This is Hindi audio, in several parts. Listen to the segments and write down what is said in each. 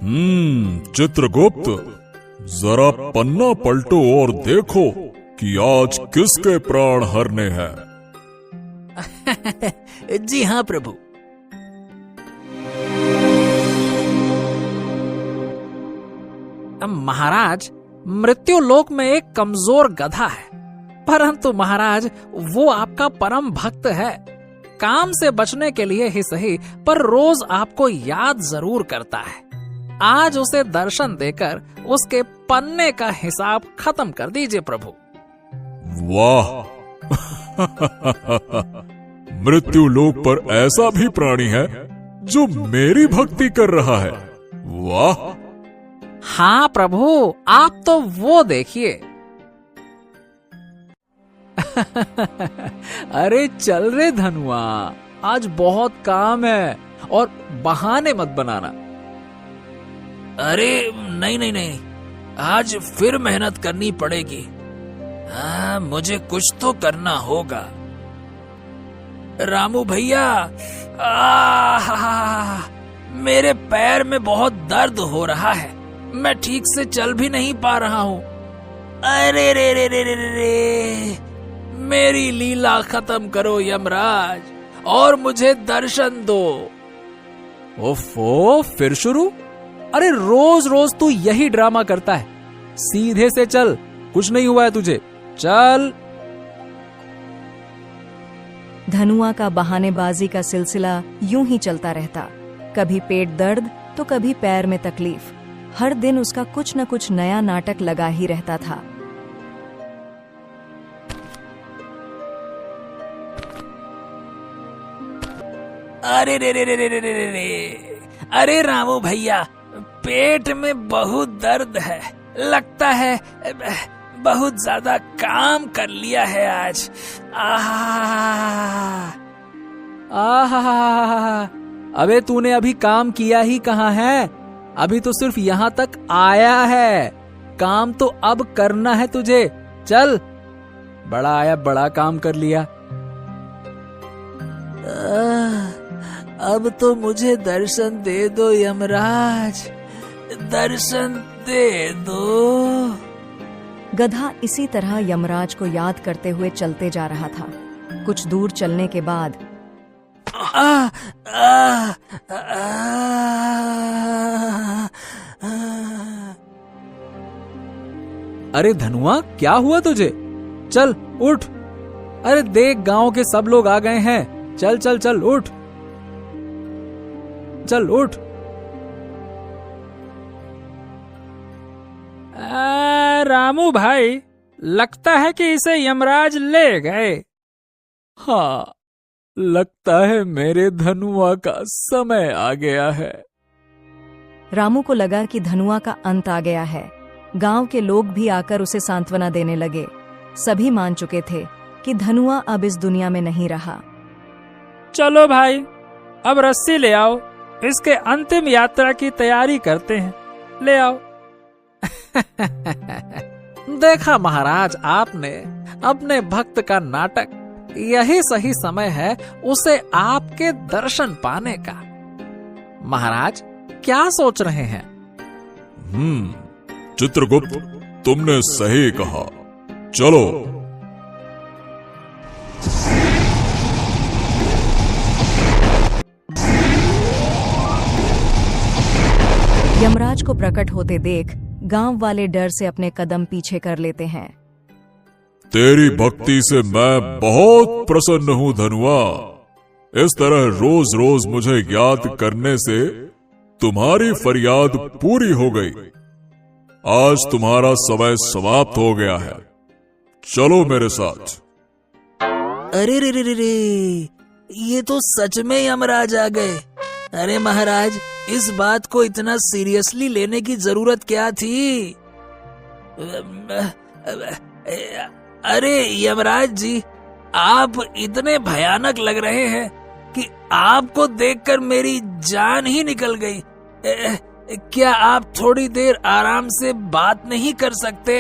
चित्रगुप्त, जरा पन्ना पलटो और देखो कि आज किसके प्राण हरने हैं। जी हाँ प्रभु। महाराज, मृत्युलोक में एक कमजोर गधा है, परंतु महाराज वो आपका परम भक्त है। काम से बचने के लिए ही सही, पर रोज आपको याद जरूर करता है। आज उसे दर्शन देकर उसके पन्ने का हिसाब खत्म कर दीजिए प्रभु। वाह! मृत्युलोक पर ऐसा भी प्राणी है जो मेरी भक्ति कर रहा है। वाह! हाँ प्रभु, आप तो वो देखिए। अरे चल रे धनुआ, आज बहुत काम है और बहाने मत बनाना। अरे नहीं नहीं नहीं, आज फिर मेहनत करनी पड़ेगी। हाँ, मुझे कुछ तो करना होगा। रामू भैया, मेरे पैर में बहुत दर्द हो रहा है, मैं ठीक से चल भी नहीं पा रहा हूँ। अरे रे रे रे रे रे, मेरी लीला खत्म करो यमराज और मुझे दर्शन दो। ओफो, फिर शुरू? अरे रोज रोज तू यही ड्रामा करता है। सीधे से चल, कुछ नहीं हुआ है तुझे, चल। धनुआ का बहानेबाजी का सिलसिला यूं ही चलता रहता। कभी पेट दर्द तो कभी पैर में तकलीफ। हर दिन उसका कुछ न कुछ नया नाटक लगा ही रहता था। अरे रे रे रे रे रे रे रे, अरे रामू भैया, पेट में बहुत दर्द है, लगता है बहुत ज्यादा काम कर लिया है आज। अबे तूने अभी काम किया ही कहाँ है? अभी तो सिर्फ यहाँ तक आया है, काम तो अब करना है तुझे। चल, बड़ा आया, बड़ा काम कर लिया। अब तो मुझे दर्शन दे दो यमराज, दर्शन दे दो। गधा इसी तरह यमराज को याद करते हुए चलते जा रहा था। कुछ दूर चलने के बाद अरे धनुआ, क्या हुआ तुझे? चल उठ। अरे देख, गांव के सब लोग आ गए हैं। चल चल चल, उठ, चल उठ। रामू भाई, लगता है कि इसे यमराज ले गए। हाँ, लगता है मेरे धनुआ का समय आ गया है। रामू को लगा कि धनुआ का अंत आ गया है। गांव के लोग भी आकर उसे सांत्वना देने लगे। सभी मान चुके थे कि धनुआ अब इस दुनिया में नहीं रहा। चलो भाई, अब रस्सी ले आओ, इसके अंतिम यात्रा की तैयारी करते हैं। ले आओ। देखा महाराज, आपने अपने भक्त का नाटक। यही सही समय है उसे आपके दर्शन पाने का। महाराज, क्या सोच रहे हैं? चित्रगुप्त, तुमने सही कहा। चलो। यमराज को प्रकट होते देख गांव वाले डर से अपने कदम पीछे कर लेते हैं। तेरी भक्ति से मैं बहुत प्रसन्न हूँ धनुआ। इस तरह रोज रोज मुझे याद करने से तुम्हारी फरियाद पूरी हो गई। आज तुम्हारा समय समाप्त हो गया है। चलो मेरे साथ। अरे रे रे रे रे, ये तो सच में यमराज आ गए। अरे महाराज, इस बात को इतना सीरियसली लेने की जरूरत क्या थी? अरे यमराज जी, आप इतने भयानक लग रहे हैं कि आपको देखकर मेरी जान ही निकल गई। क्या आप थोड़ी देर आराम से बात नहीं कर सकते?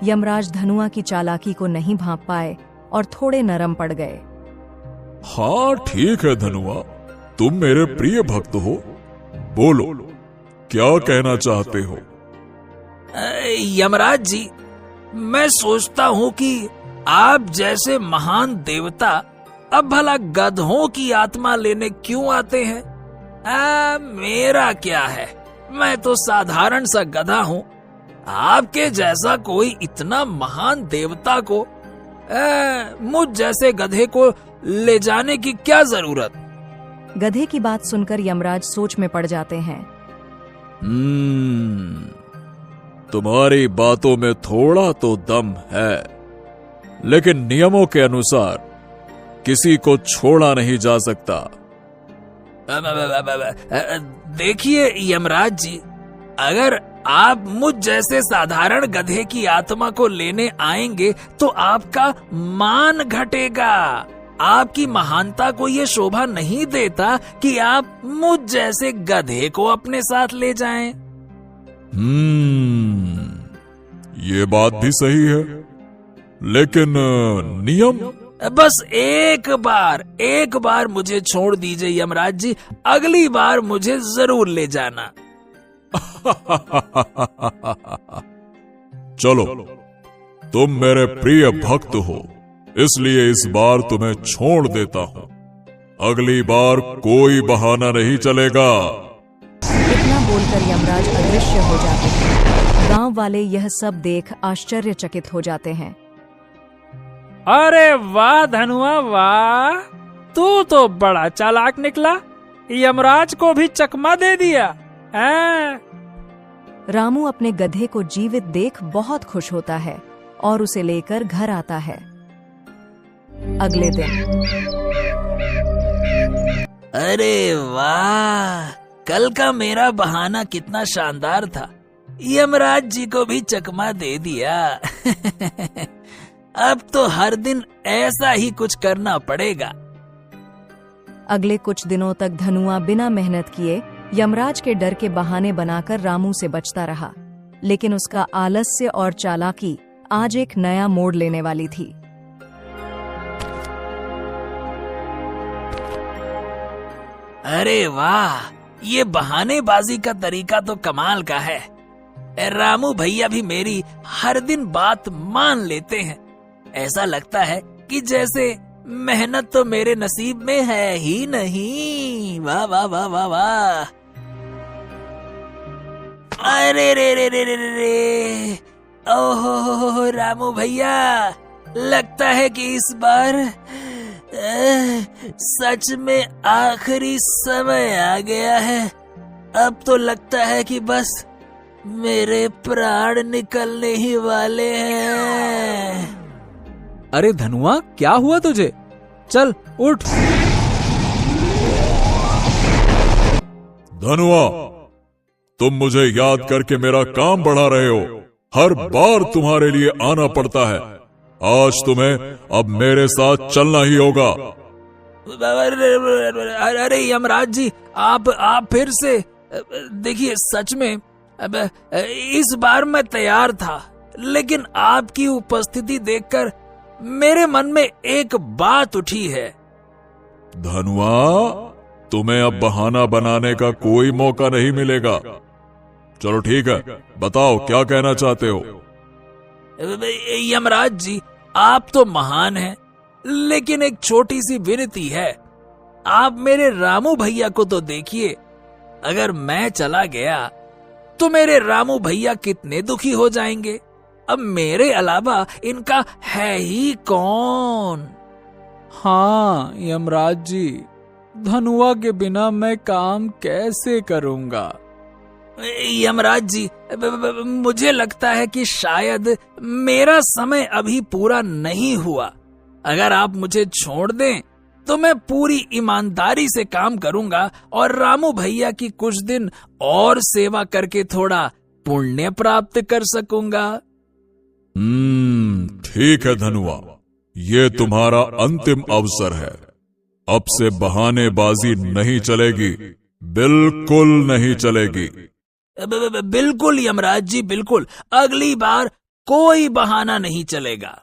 यमराज धनुआ की चालाकी को नहीं भांप पाए और थोड़े नरम पड़ गए। हाँ ठीक है धनुआ, तुम मेरे प्रिय भक्त हो। बोलो, क्या कहना चाहते हो? यमराज जी, मैं सोचता हूँ कि आप जैसे महान देवता अब भला गधों की आत्मा लेने क्यों आते हैं? मेरा क्या है, मैं तो साधारण सा गधा हूँ। आपके जैसा कोई इतना महान देवता को मुझ जैसे गधे को ले जाने की क्या जरूरत? गधे की बात सुनकर यमराज सोच में पड़ जाते हैं। तुम्हारी बातों में थोड़ा तो दम है, लेकिन नियमों के अनुसार किसी को छोड़ा नहीं जा सकता। देखिए यमराज जी, अगर आप मुझ जैसे साधारण गधे की आत्मा को लेने आएंगे तो आपका मान घटेगा। आपकी महानता को ये शोभा नहीं देता कि आप मुझ जैसे गधे को अपने साथ ले जाएं। ये बात भी सही है, लेकिन नियम? बस एक बार मुझे छोड़ दीजिए यमराज जी, अगली बार मुझे जरूर ले जाना। चलो, तुम मेरे प्रिय भक्त हो, इसलिए इस बार तुम्हें छोड़ देता हूँ। अगली बार कोई बहाना नहीं चलेगा। इतना बोलकर यमराज अदृश्य हो जाते हैं। गांव वाले यह सब देख आश्चर्यचकित हो जाते हैं। अरे वाह धनुआ वाह, तू तो बड़ा चालाक निकला, यमराज को भी चकमा दे दिया। रामू अपने गधे को जीवित देख बहुत खुश होता है और उसे लेकर घर आता है। अगले दिन। अरे वाह, कल का मेरा बहाना कितना शानदार था, यमराज जी को भी चकमा दे दिया। अब तो हर दिन ऐसा ही कुछ करना पड़ेगा। अगले कुछ दिनों तक धनुआ बिना मेहनत किए यमराज के डर के बहाने बनाकर रामू से बचता रहा, लेकिन उसका आलस्य और चालाकी आज एक नया मोड़ लेने वाली थी। अरे वाह, ये बहानेबाजी का तरीका तो कमाल का है। रामू भैया भी मेरी हर दिन बात मान लेते हैं। ऐसा लगता है कि जैसे मेहनत तो मेरे नसीब में है ही नहीं। वाह वाह वाह वाह वाह। अरे रे रे रे रे रे, ओहो रामू भैया, लगता है कि इस बार सच में आखिरी समय आ गया है। अब तो लगता है कि बस मेरे प्राण निकलने ही वाले हैं। अरे धनुआ, क्या हुआ तुझे? चल उठ। धनुआ, तुम मुझे याद करके मेरा काम बढ़ा रहे हो। हर बार तुम्हारे लिए आना पड़ता है। आज तुम्हें अब मेरे साथ चलना ही होगा। अरे यमराज जी, आप फिर से देखिए, सच में इस बार मैं तैयार था, लेकिन आपकी उपस्थिति देखकर मेरे मन में एक बात उठी है। धनुआ, तुम्हें अब बहाना बनाने का कोई मौका नहीं मिलेगा। चलो ठीक है, बताओ क्या कहना चाहते हो? यमराज जी, आप तो महान हैं, लेकिन एक छोटी सी विनती है। आप मेरे रामू भैया को तो देखिए। अगर मैं चला गया तो मेरे रामू भैया कितने दुखी हो जाएंगे। अब मेरे अलावा इनका है ही कौन? हाँ यमराज जी, धनुआ के बिना मैं काम कैसे करूंगा? यमराज जी, मुझे लगता है कि शायद मेरा समय अभी पूरा नहीं हुआ। अगर आप मुझे छोड़ दें तो मैं पूरी ईमानदारी से काम करूंगा और रामू भैया की कुछ दिन और सेवा करके थोड़ा पुण्य प्राप्त कर सकूंगा। ठीक है धनुआ, ये तुम्हारा अंतिम अवसर है। अब से बहानेबाजी नहीं चलेगी, बिल्कुल नहीं चलेगी। बिल्कुल यमराज जी, बिल्कुल। अगली बार कोई बहाना नहीं चलेगा।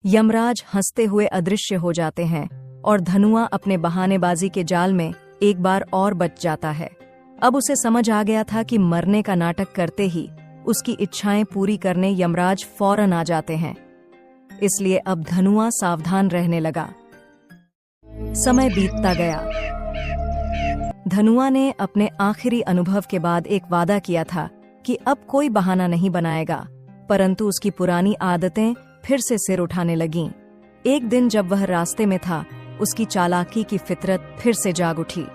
यमराज हंसते हुए अदृश्य हो जाते हैं और धनुआ अपने बहानेबाजी के जाल में एक बार और बच जाता है। अब उसे समझ आ गया था कि मरने का नाटक करते ही उसकी इच्छाएं पूरी करने यमराज फौरन आ जाते हैं, इसलिए अब धनुआ सावधान रहने लगा। समय बीतता गया। धनुआ ने अपने आखिरी अनुभव के बाद एक वादा किया था कि अब कोई बहाना नहीं बनाएगा, परंतु उसकी पुरानी आदतें फिर से सिर उठाने लगीं। एक दिन जब वह रास्ते में था, उसकी चालाकी की फितरत फिर से जाग उठी।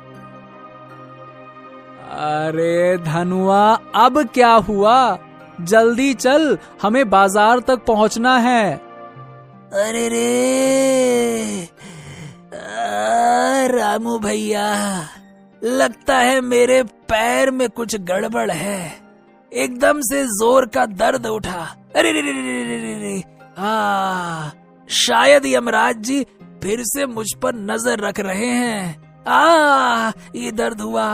अरे धनुआ, अब क्या हुआ? जल्दी चल, हमें बाजार तक पहुंचना है। अरे रे रामू भैया, लगता है मेरे पैर में कुछ गड़बड़ है। एकदम से जोर का दर्द उठा। अरे रे रे रे रे रे रे। शायद यमराज जी फिर से मुझ पर नजर रख रहे हैं। ये दर्द हुआ।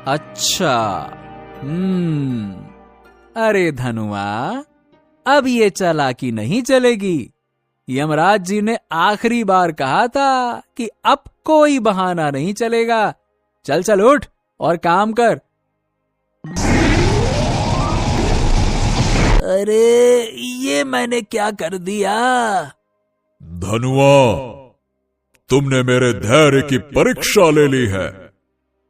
अच्छा, अरे धनुआ, अब ये चालाकी नहीं चलेगी। यमराज जी ने आखिरी बार कहा था कि अब कोई बहाना नहीं चलेगा। चल चल उठ और काम कर। अरे ये मैंने क्या कर दिया? धनुआ, तुमने मेरे धैर्य की परीक्षा ले ली है।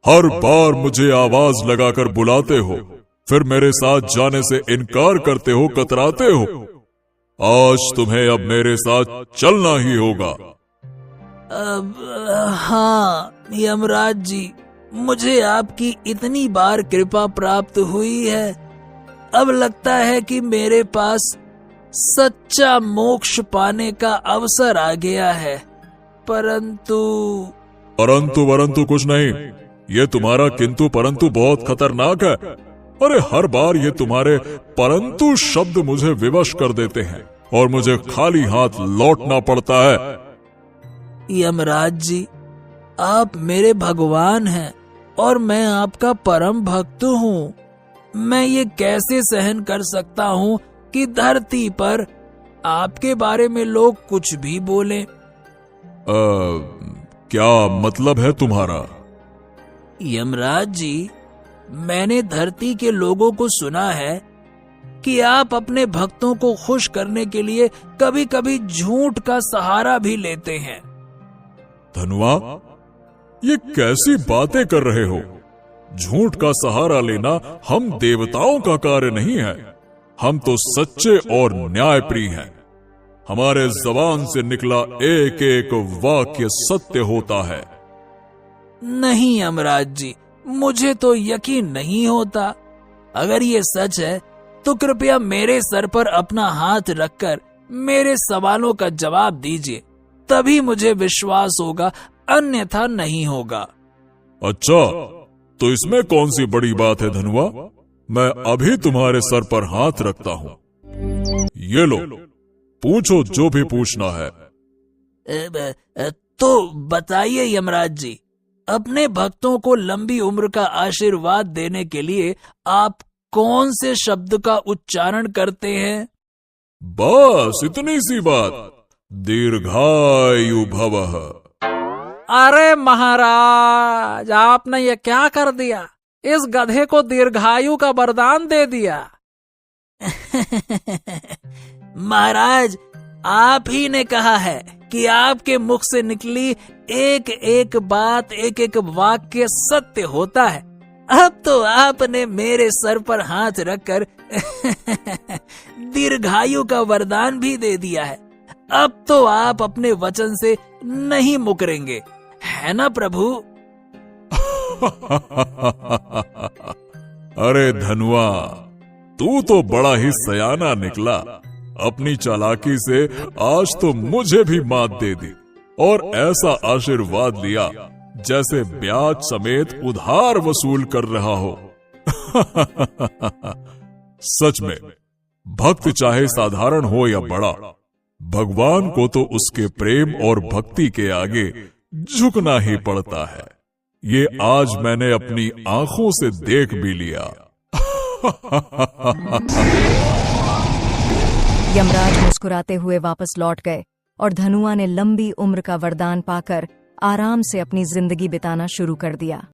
हर बार मुझे आवाज लगाकर बुलाते हो, फिर मेरे साथ जाने से इनकार करते हो, कतराते हो। आज तुम्हें अब मेरे साथ चलना ही होगा। हाँ यमराज जी, मुझे आपकी इतनी बार कृपा प्राप्त हुई है। अब लगता है कि मेरे पास सच्चा मोक्ष पाने का अवसर आ गया है। परंतु वरंतु कुछ नहीं। ये तुम्हारा किंतु परंतु बहुत खतरनाक है। अरे हर बार ये तुम्हारे परंतु शब्द मुझे विवश कर देते हैं और मुझे खाली हाथ लौटना पड़ता है। यमराज जी, आप मेरे भगवान हैं और मैं आपका परम भक्त हूँ। मैं ये कैसे सहन कर सकता हूँ कि धरती पर आपके बारे में लोग कुछ भी बोलें। क्या मतलब है तुम्हारा? यमराज जी, मैंने धरती के लोगों को सुना है कि आप अपने भक्तों को खुश करने के लिए कभी कभी झूठ का सहारा भी लेते हैं। धनुआ, ये कैसी बातें कर रहे हो? झूठ का सहारा लेना हम देवताओं का कार्य नहीं है। हम तो सच्चे और न्यायप्रिय हैं। हमारे जबान से निकला एक एक वाक्य सत्य होता है। नहीं यमराज जी, मुझे तो यकीन नहीं होता। अगर ये सच है तो कृपया मेरे सर पर अपना हाथ रखकर मेरे सवालों का जवाब दीजिए, तभी मुझे विश्वास होगा, अन्यथा नहीं होगा। अच्छा, तो इसमें कौन सी बड़ी बात है धनुआ? मैं अभी तुम्हारे सर पर हाथ रखता हूँ। ये लो, पूछो जो भी पूछना है। तो बताइए यमराज जी, अपने भक्तों को लंबी उम्र का आशीर्वाद देने के लिए आप कौन से शब्द का उच्चारण करते हैं? बस इतनी सी बात, दीर्घायु भवः। अरे महाराज, आपने ये क्या कर दिया? इस गधे को दीर्घायु का वरदान दे दिया। महाराज, आप ही ने कहा है कि आपके मुख से निकली एक एक बात, एक एक वाक्य सत्य होता है। अब तो आपने मेरे सर पर हाथ रखकर दीर्घायु का वरदान भी दे दिया है। अब तो आप अपने वचन से नहीं मुकरेंगे, है ना प्रभु? अरे धनुआ, तू तो बड़ा ही सयाना निकला। अपनी चालाकी से आज तो मुझे भी मात दे दी और ऐसा आशीर्वाद लिया जैसे ब्याज समेत उधार वसूल कर रहा हो। सच में भक्त चाहे साधारण हो या बड़ा, भगवान को तो उसके प्रेम और भक्ति के आगे झुकना ही पड़ता है। ये आज मैंने अपनी आंखों से देख भी लिया। यमराज मुस्कुराते हुए वापस लौट गए और धनुआ ने लंबी उम्र का वरदान पाकर आराम से अपनी जिंदगी बिताना शुरू कर दिया।